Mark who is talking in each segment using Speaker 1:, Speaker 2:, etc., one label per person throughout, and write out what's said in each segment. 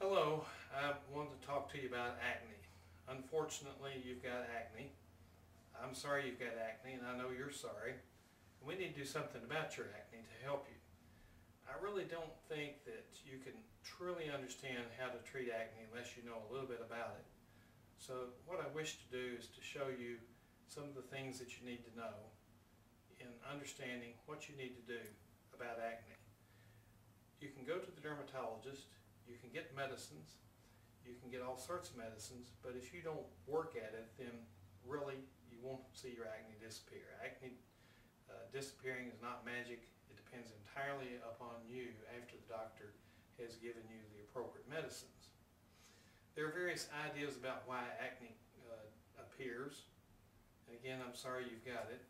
Speaker 1: Hello, I wanted to talk to you about acne. Unfortunately, you've got acne. I'm sorry you've got acne, and I know you're sorry. We need to do something about your acne to help you. I really don't think that you can truly understand how to treat acne unless you know a little bit about it. So what I wish to do is to show you some of the things that you need to know in understanding what you need to do about acne. You can go to the dermatologist, you can get medicines, you can get all sorts of medicines, but if you don't work at it, then really you won't see your acne disappear. Acne disappearing is not magic. It depends entirely upon you after the doctor has given you the appropriate medicines. There are various ideas about why acne appears, and again, I'm sorry you've got it,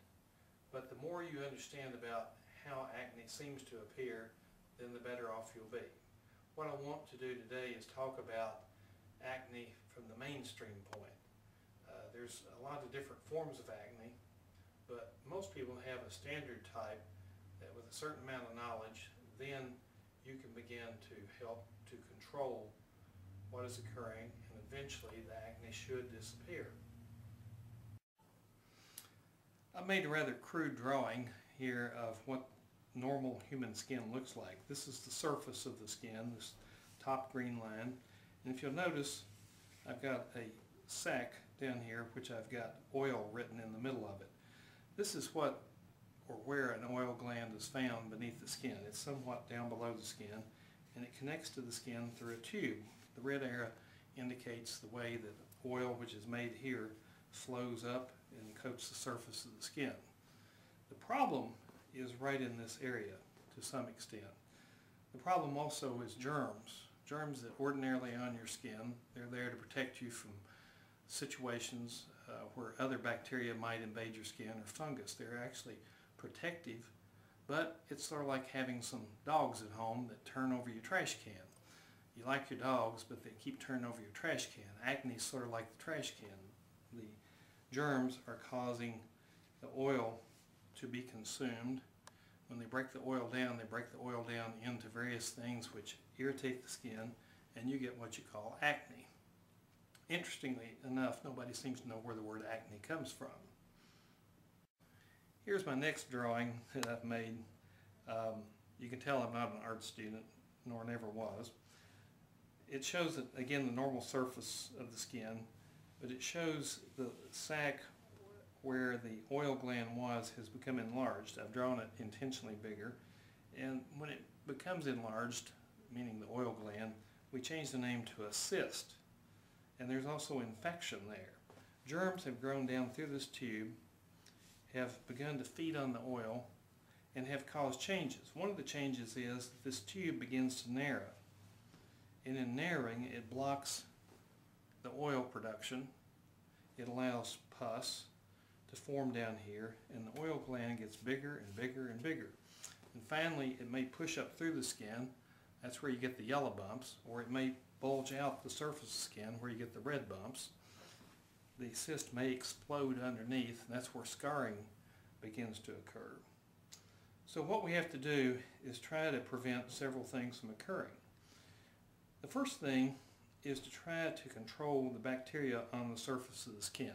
Speaker 1: but the more you understand about how acne seems to appear, then the better off you'll be. What I want to do today is talk about acne from the mainstream point. There's a lot of different forms of acne, but most people have a standard type that with a certain amount of knowledge, then you can begin to help to control what is occurring, and eventually the acne should disappear. I made a rather crude drawing here of what normal human skin looks like. This is the surface of the skin, this top green line, and if you'll notice, I've got a sac down here which I've got oil written in the middle of it. This is what or where an oil gland is found beneath the skin. It's somewhat down below the skin, and it connects to the skin through a tube. The red arrow indicates the way that oil, which is made here, flows up and coats the surface of the skin. The problem is right in this area to some extent. The problem also is germs. Germs that ordinarily on your skin, they're there to protect you from situations where other bacteria might invade your skin, or fungus. They're actually protective, but it's sort of like having some dogs at home that turn over your trash can. You like your dogs, but they keep turning over your trash can. Acne is sort of like the trash can. The germs are causing the oil to be consumed. When they break the oil down, they break the oil down into various things which irritate the skin, and you get what you call acne. Interestingly enough, nobody seems to know where the word acne comes from. Here's my next drawing that I've made. You can tell I'm not an art student, nor never was. It shows, that, again, the normal surface of the skin, but it shows the sac where the oil gland was has become enlarged. I've drawn it intentionally bigger, and when it becomes enlarged, meaning the oil gland, we change the name to a cyst, and there's also infection there. Germs have grown down through this tube, have begun to feed on the oil, and have caused changes. One of the changes is that this tube begins to narrow, and in narrowing it blocks the oil production. It allows pus to form down here, and the oil gland gets bigger and bigger and bigger. And finally, it may push up through the skin. That's where you get the yellow bumps, or it may bulge out the surface of the skin where you get the red bumps. The cyst may explode underneath, and that's where scarring begins to occur. So what we have to do is try to prevent several things from occurring. The first thing is to try to control the bacteria on the surface of the skin.